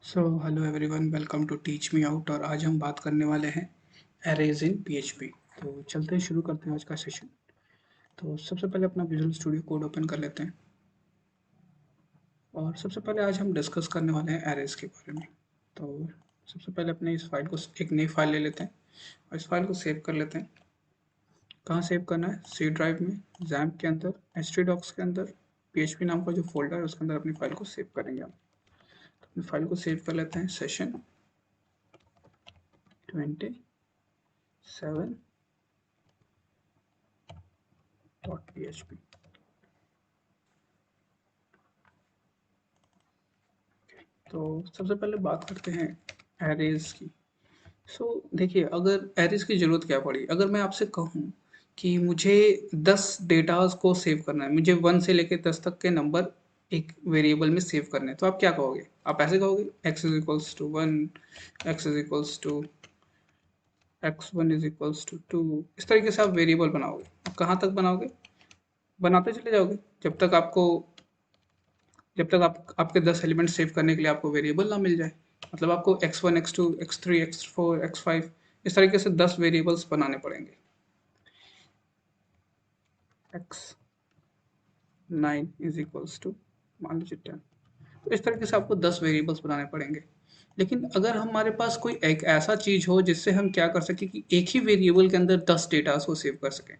So hello everyone, welcome to teach me out. और आज हम बात करने वाले हैं एरेज इन पीएचपी। तो चलते हैं, शुरू करते हैं आज का सेशन। तो सबसे पहले अपना विजुअल स्टूडियो कोड ओपन कर लेते हैं और सबसे पहले आज हम डिस्कस करने वाले हैं एरेज के बारे में। तो सबसे पहले अपने इस फाइल को एक नई फाइल ले लेते हैं और इस फाइल को सेव कर लेते हैं। कहाँ सेव करना है? सी ड्राइव में, जैम्प के अंदर, htdocs के अंदर, पीएचपी नाम का जो फोल्डर है उसके अंदर अपनी फाइल को सेव करेंगे हम। तो अपनी फाइल को सेव कर लेते हैं, सेशन 27.php। तो सबसे पहले बात करते हैं एरेज की। देखिए, अगर एरेज की ज़रूरत क्या पड़ी, अगर मैं आपसे कहूँ कि मुझे 10 डेटास को सेव करना है, मुझे 1 से लेकर 10 तक के नंबर एक वेरिएबल में सेव करने हैं, तो आप क्या कहोगे? आप ऐसे कहोगे x is equals to 1, x is equals to x1 is equals to 2। इस तरीके से आप वेरिएबल बनाओगे। आप कहाँ तक बनाओगे? बनाते चले जाओगे जब तक आपके 10 एलिमेंट सेव करने के लिए आपको वेरिएबल ना मिल जाए। मतलब आपको x1, x2, x3, x4, x5 इस तरीके से 10 वेरिएबल्स बनाने पड़ेंगे। x9 इज इक्वल्स टू, मान लीजिए 10। तो इस तरीके से आपको 10 वेरिएबल्स बनाने पड़ेंगे। लेकिन अगर हमारे पास कोई एक ऐसा चीज हो जिससे हम क्या कर सके कि एक ही वेरिएबल के अंदर 10 डेटा को सेव कर सकें,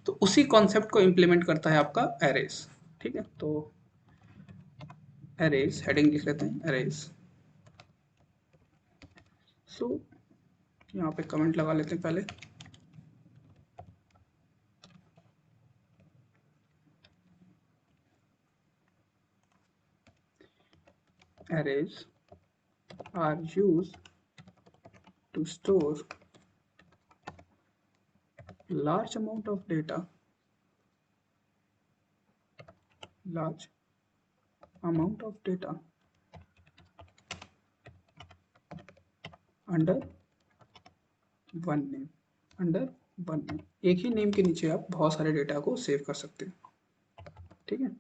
तो उसी कॉन्सेप्ट को इम्प्लीमेंट करता है आपका एरेज। ठीक है, तो एरेज हेडिंग लिख लेते हैं, एरेज। सो यहाँ पे कमेंट लगा लेते हैं पहले। Arrays are used to store large amount of data large amount of data under one name under one name. एक ही नेम के नीचे आप बहुत सारे डेटा को सेव कर सकते हैं। ठीक है,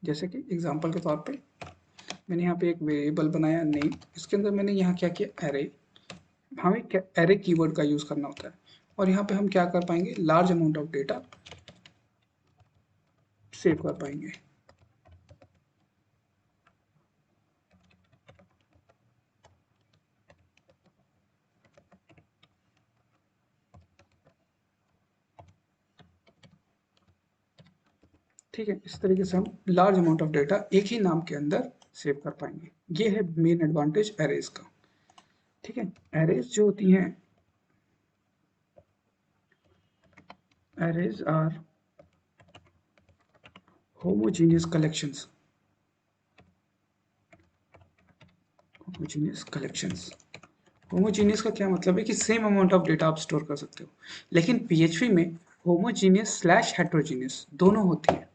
जैसे कि एग्जांपल के तौर पे मैंने यहाँ पे एक वेरिएबल बनाया नेम, इसके अंदर मैंने यहाँ क्या किया, एरे। हमें एरे कीवर्ड का यूज करना होता है और यहाँ पे हम क्या कर पाएंगे, large amount of data save कर पाएंगे। ठीक है, इस तरीके से हम लार्ज अमाउंट ऑफ डेटा एक ही नाम के अंदर सेव कर पाएंगे। ये है मेन एडवांटेज एरेज का। ठीक है, एरेज जो होती हैं, arrays are homogeneous collections. Homogeneous collections, homogeneous का क्या मतलब है कि सेम अमाउंट ऑफ डेटा आप स्टोर कर सकते हो। लेकिन पीएचपी में होमोजीनियस स्लैश हेट्रोजीनियस दोनों होती है।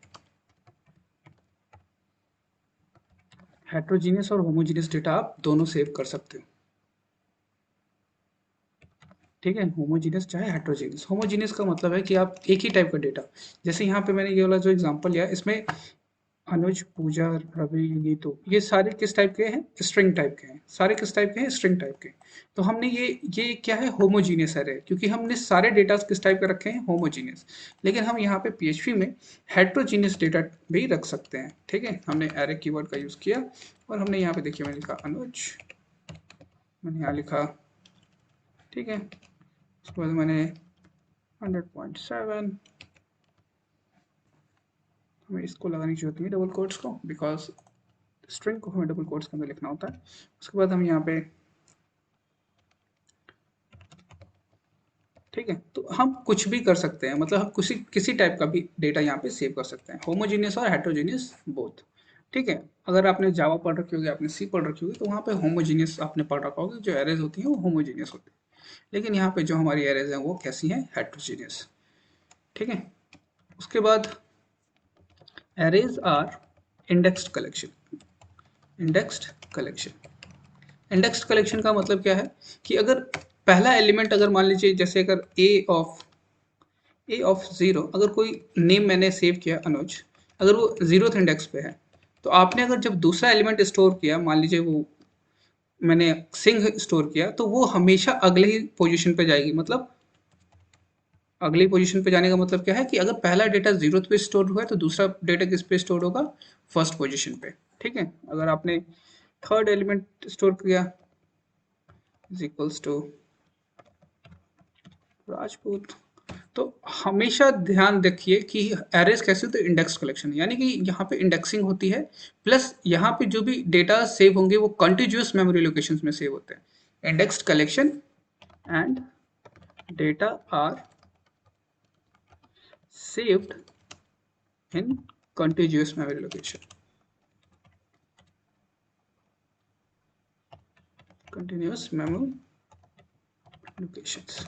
हेट्रोजीनियस और होमोजीनियस डेटा आप दोनों सेव कर सकते हो। ठीक है, होमोजीनियस चाहे हेट्रोजीनियस। होमोजीनियस का मतलब है कि आप एक ही टाइप का डेटा, जैसे यहाँ पे मैंने ये वाला जो एग्जांपल लिया, इसमें अनुज, पूजा, रवि, नीतू, ये सारे किस टाइप के हैं? स्ट्रिंग टाइप के हैं। सारे किस टाइप के हैं? स्ट्रिंग टाइप के। तो हमने ये क्या है, होमोजीनियस एरे, क्योंकि हमने सारे डेटा किस टाइप के रखे हैं? होमोजीनियस। लेकिन हम यहाँ पे पीएचपी में हेट्रोजीनियस डेटा भी रख सकते हैं। ठीक है, हमने एरे कीवर्ड का यूज किया और हमने यहाँ पे देखिए मैंने लिखा अनुज, मैंने यहाँ लिखा, ठीक है, उसके बाद मैंने 100.7, हमें इसको लगाने की जरूरत नहीं है डबल कोट्स को, बिकॉज स्ट्रिंग को हमें डबल कोट्स के अंदर लिखना होता है। उसके बाद हम यहाँ पे, ठीक है, तो हम कुछ भी कर सकते हैं, मतलब हम किसी टाइप का भी डेटा यहाँ पे सेव कर सकते हैं, होमोजीनियस और हेट्रोजीनियस बोथ। ठीक है, अगर आपने जावा पढ़ रखी होगी, आपने सी पढ़ रखी होगी, तो वहाँ पे होमोजीनियस आपने पढ़ रखा होगा, जो एरेज होती हैं वो होमोजीनियस होती है। लेकिन यहाँ पे जो हमारी एरेज हैं वो कैसी हैं? हेट्रोजीनियस। ठीक है, उसके बाद arrays are indexed collection. Indexed collection, indexed collection का मतलब क्या है कि अगर पहला एलिमेंट, अगर मान लीजिए जैसे अगर ए ऑफ जीरो, अगर कोई नेम मैंने सेव किया अनुज, अगर वो 0th इंडेक्स पे है, तो आपने अगर जब दूसरा एलिमेंट स्टोर किया, मान लीजिए वो मैंने सिंह स्टोर किया तो वो हमेशा अगले ही पोजीशन पे जाएगी। मतलब अगली पोजीशन पे जाने का मतलब क्या है कि अगर पहला डेटा 0th पे स्टोर हुआ है तो दूसरा डेटा किस पे स्टोर होगा, फर्स्ट पोजीशन पे। ठीक है, अगर आपने थर्ड एलिमेंट स्टोर किया इज इक्वल्स टू राजपूत, तो हमेशा ध्यान रखिए कि एरेज कैसे होते हैं, इंडेक्स कलेक्शन, यानी कि यहाँ पे इंडेक्सिंग होती है प्लस यहाँ पे जो भी डेटा सेव होंगे वो कॉन्टिग्यूअस मेमोरी लोकेशंस में सेव होते हैं। Indexed collection and data are saved in contiguous memory location. Continuous memory locations.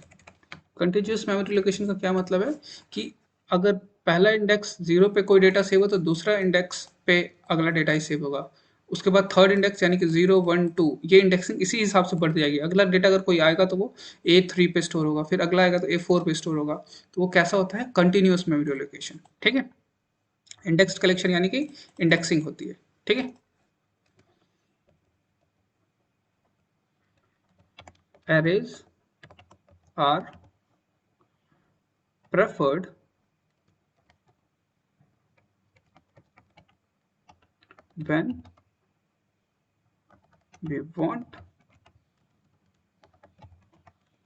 Contiguous memory location का क्या मतलब है कि अगर पहला इंडेक्स 0 पे कोई डेटा सेव हो तो दूसरा इंडेक्स पे अगला डेटा ही सेव होगा। उसके बाद थर्ड इंडेक्स यानी कि 0 1 2 ये इंडेक्सिंग इसी हिसाब से बढ़ती जाएगी। अगला डेटा अगर कोई आएगा तो वो A3 पे स्टोर होगा, फिर अगला आएगा तो A4 पे स्टोर होगा। तो वो कैसा होता है, कंटिन्यूअस मेमोरी लोकेशन। ठीक है, इंडेक्स्ड कलेक्शन यानी कि इंडेक्सिंग होती है। ठीक है, arrays are preferred when we want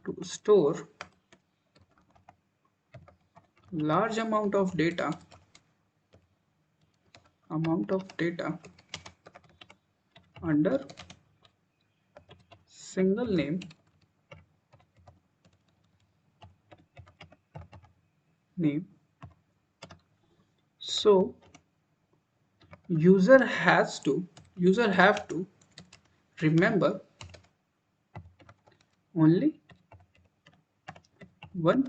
to store large amount of data under single name, so user have to remember only one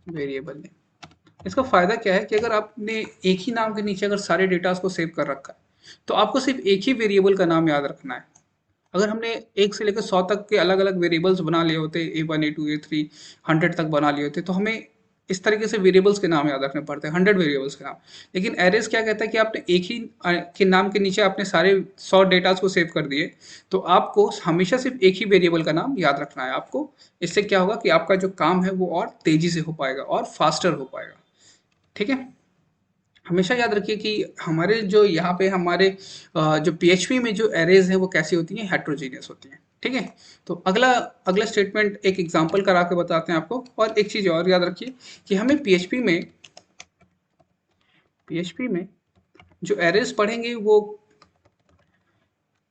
variable name. इसका फायदा क्या है कि अगर आपने एक ही नाम के नीचे अगर सारे डेटास को सेव कर रखा है तो आपको सिर्फ एक ही वेरिएबल का नाम याद रखना है। अगर हमने 1 से लेकर 100 तक के अलग अलग वेरिएबल्स बना लिए होते, A1 A2 A3 100 तक बना लिए होते, तो हमें इस तरीके से वेरिएबल्स के नाम याद रखने पड़ते हैं, 100 वेरिएबल्स के नाम। लेकिन एरेज क्या कहता है कि आपने एक ही के नाम के नीचे आपने सारे 100 डेटास को सेव कर दिए, तो आपको हमेशा सिर्फ एक ही वेरिएबल का नाम याद रखना है आपको। इससे क्या होगा कि आपका जो काम है वो और तेजी से हो पाएगा और फास्टर हो पाएगा। ठीक है, हमेशा याद रखिए कि हमारे जो यहाँ पे हमारे जो पीएचपी में जो एरेज है वो कैसी होती हैं, हेट्रोजीनियस होती हैं। ठीक है, तो अगला अगला स्टेटमेंट एक एग्जांपल करा के बताते हैं आपको। और एक चीज़ और याद रखिए कि हमें पीएचपी में जो एरेज पढ़ेंगे वो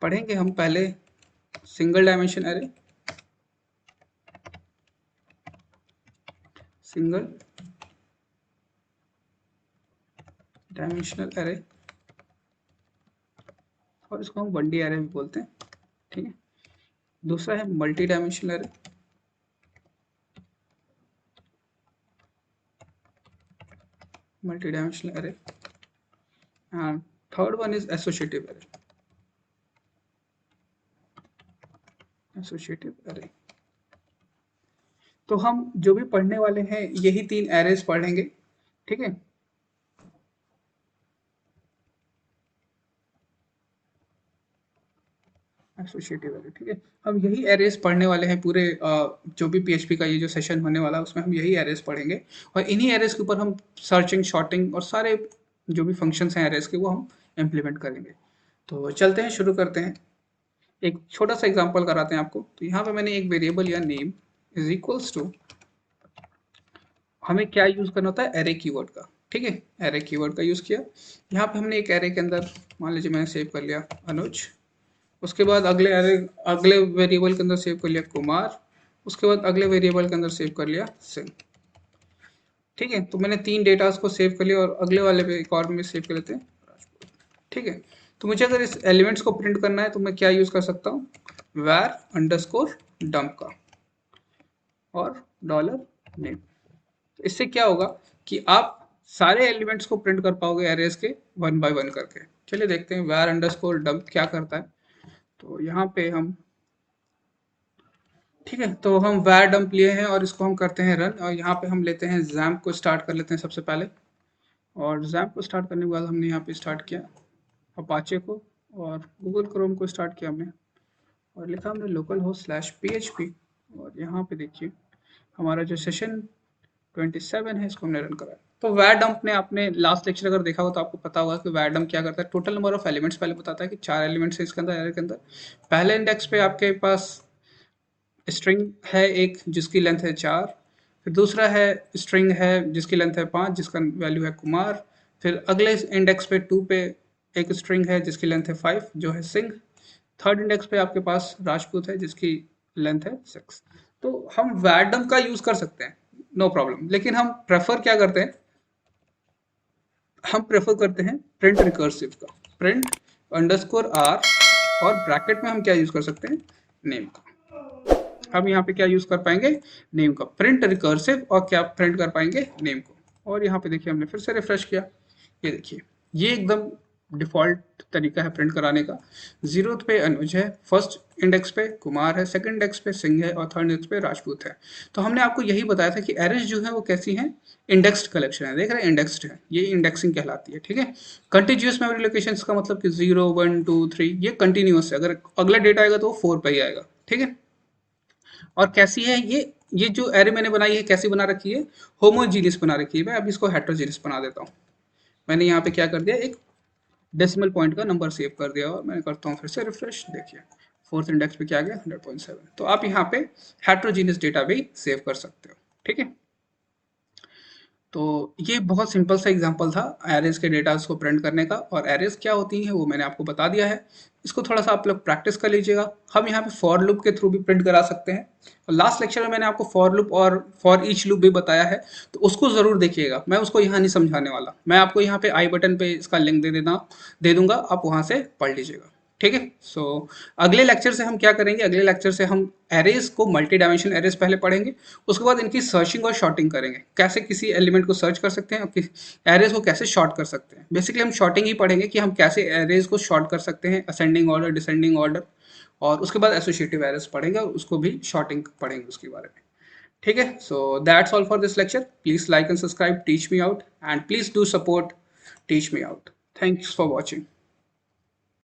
पढ़ेंगे हम पहले single dimension array, single dimensional array, और इसको हम 1D एरे भी बोलते हैं। ठीक है, दूसरा है multi dimensional array, multi-dimensional array, and third one is associative array। तो हम जो भी पढ़ने वाले हैं यही 3 एरेज पढ़ेंगे। ठीक है, एसोसिएटिव एरे। ठीक है, हम यही एरेज पढ़ने वाले हैं पूरे जो भी पीएचपी का ये जो सेशन होने वाला है उसमें हम यही एरेज पढ़ेंगे, और इन्हीं एरेज के ऊपर हम सर्चिंग, शॉर्टिंग और सारे जो भी फंक्शंस हैं एरेज के वो हम इम्प्लीमेंट करेंगे। तो चलते हैं, शुरू करते हैं। एक छोटा सा एग्जांपल कराते हैं आपको। तो यहाँ पे मैंने एक वेरिएबल या नेम इज इक्वल्स टू, हमें क्या यूज करना होता है, एरे कीवर्ड का। ठीक है, एरे कीवर्ड का यूज किया। यहाँ पे हमने एक एरे के अंदर मान लीजिए मैंने सेव कर लिया अनुज, उसके बाद अगले वेरिएबल के अंदर सेव कर लिया कुमार, उसके बाद अगले वेरिएबल के अंदर सेव कर लिया सिंह। ठीक है, तो मैंने 3 डेटास को सेव कर लिया और अगले वाले पे एक और में सेव कर लेते हैं राजपूत। ठीक है, तो मुझे अगर इस एलिमेंट्स को प्रिंट करना है तो मैं क्या यूज कर सकता हूँ, var_dump का और $name। इससे क्या होगा कि आप सारे एलिमेंट्स को प्रिंट कर पाओगे एरेज के 1 बाय 1 करके। चलिए देखते हैं var_dump क्या करता है। तो यहाँ पे हम, ठीक है, तो हम var dump लिए हैं और इसको हम करते हैं रन, और यहाँ पे हम लेते हैं XAMPP को स्टार्ट कर लेते हैं सबसे पहले। और XAMPP को स्टार्ट करने के बाद हमने यहाँ पे स्टार्ट किया अपाचे को, और गूगल क्रोम को स्टार्ट किया हमने, और लिखा हमने लोकल होस्ट स्लैश PHP, और यहाँ पे देखिए हमारा जो सेशन 27 है इसको हमने रन करा है। तो वैर डंप ने आपने लास्ट लेक्चर अगर देखा हो तो आपको पता होगा कि वैर डंप क्या करता है, टोटल नंबर ऑफ एलिमेंट्स पहले बताता है कि 4 एलिमेंट्स है इसके अंदर, एरे के अंदर। पहले इंडेक्स पे आपके पास स्ट्रिंग है एक जिसकी लेंथ है 4, फिर दूसरा है स्ट्रिंग है जिसकी लेंथ है 5 जिसका वैल्यू है कुमार, फिर अगले इंडेक्स पे 2 पे एक स्ट्रिंग है जिसकी लेंथ है 5 जो है सिंह, थर्ड इंडेक्स पे आपके पास राजपूत है जिसकी लेंथ है 6। तो हम वैरडम का यूज कर सकते हैं, नो प्रॉब्लम, लेकिन हम प्रेफर क्या करते हैं, हम प्रेफर करते हैं प्रिंट रिकर्सिव का, प्रिंट अंडरस्कोर आर, और ब्रैकेट में हम क्या यूज कर सकते हैं, नेम का। हम यहाँ पे क्या यूज कर पाएंगे, नेम का, प्रिंट रिकर्सिव, और क्या प्रिंट कर पाएंगे, नेम को। और यहाँ पे देखिए हमने फिर से रिफ्रेश किया, ये देखिए ये एकदम डिफॉल्ट तरीका है प्रिंट कराने का। 0th पे अनुज है, फर्स्ट इंडेक्स पे कुमार है, सेकंड इंडेक्स पे सिंह है, और थर्ड इंडेक्स पे राजपूत है। तो हमने आपको यही बताया था कि एरेज जो है वो कैसी हैं, इंडेक्स्ड कलेक्शन है, देख रहे हैं इंडेक्स्ड है, ये इंडेक्सिंग कहलाती है, ठीक है। कंटिन्यूअस मेमोरी लोकेशन का मतलब कि 0 1 2 3 ये कंटिन्यूअस है, अगर अगला डेटा आएगा तो वो 4 पे ही आएगा, ठीक है। और कैसी है ये जो एरे मैंने बनाई है कैसी बना रखी है, होमोजीनियस बना रखी है। मैं अब इसको हेट्रोजीनियस बना देता हूँ। मैंने यहाँ पे क्या कर दिया, एक डेसिमल पॉइंट का नंबर सेव कर दिया, और मैं करता हूँ फिर से रिफ्रेश, देखिए फोर्थ इंडेक्स पे क्या आ गया 100.7। तो आप यहाँ पे हेट्रोजीनियस डेटा भी सेव कर सकते हो, ठीक है। तो ये बहुत सिंपल सा एग्जांपल था एरेज के डेटा को प्रिंट करने का, और एरेज क्या होती हैं वो मैंने आपको बता दिया है। इसको थोड़ा सा आप लोग प्रैक्टिस कर लीजिएगा। हम यहाँ पे फॉर लूप के थ्रू भी प्रिंट करा सकते हैं, और लास्ट लेक्चर में मैंने आपको फॉर लूप और फॉर ईच लूप भी बताया है, तो उसको ज़रूर देखिएगा। मैं उसको यहाँ नहीं समझाने वाला, मैं आपको यहाँ पे आई बटन पे इसका लिंक दे दूंगा, आप वहाँ से पढ़ लीजिएगा, ठीक है। सो अगले लेक्चर से हम क्या करेंगे, अगले लेक्चर से हम एरेज को, मल्टी डायमेंशन एरेज पहले पढ़ेंगे, उसके बाद इनकी सर्चिंग और शॉर्टिंग करेंगे, कैसे किसी एलिमेंट को सर्च कर सकते हैं और एरेज को कैसे शॉर्ट कर सकते हैं। बेसिकली हम शॉर्टिंग ही पढ़ेंगे कि हम कैसे एरेज को शॉर्ट कर सकते हैं, असेंडिंग ऑर्डर, डिसेंडिंग ऑर्डर, और उसके बाद एसोसिएटिव एरेज पढ़ेंगे और उसको भी शॉर्टिंग पढ़ेंगे उसके बारे में, ठीक है। So that's all for this lecture. Please like and subscribe teach me out, and please do support teach me out. Thanks for watching.